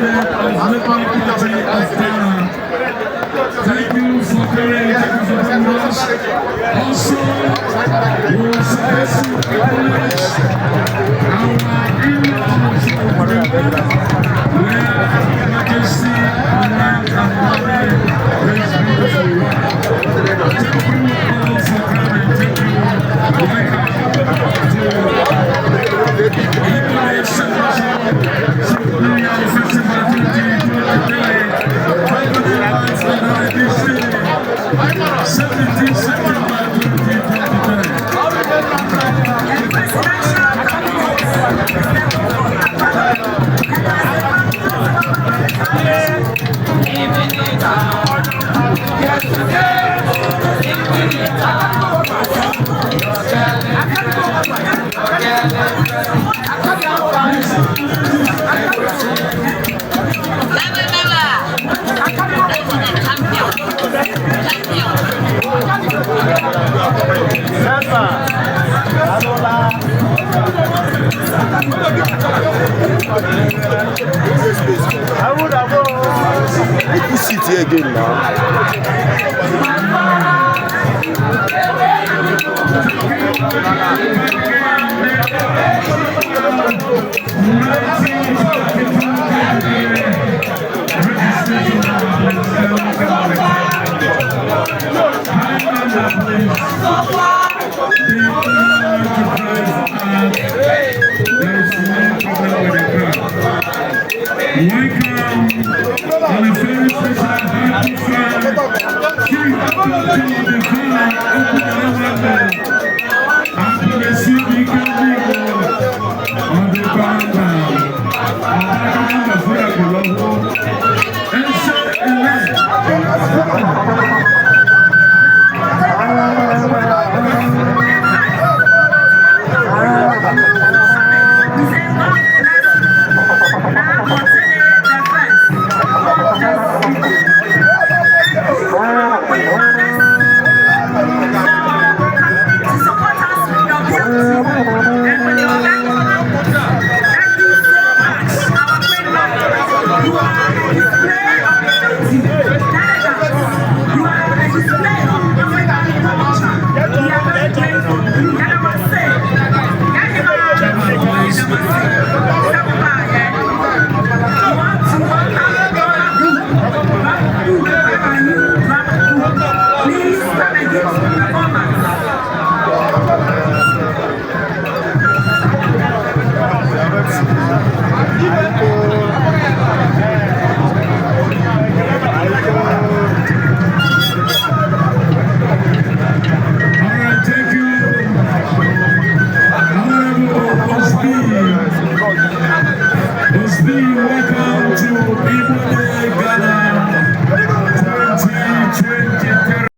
President of Liberal Party of Ghana. Thank you for coming. Thank you for coming us. Also, we were supposed to acknowledge our in-laws where Majesty and Father is beautiful. Thank you all for coming. Thank you. I would have you sit here again now. Welcome on a very special happy Friday. Chief Deputy the Fire, after the city coming on the banda. And so welcome to Ibone Ghana 2020.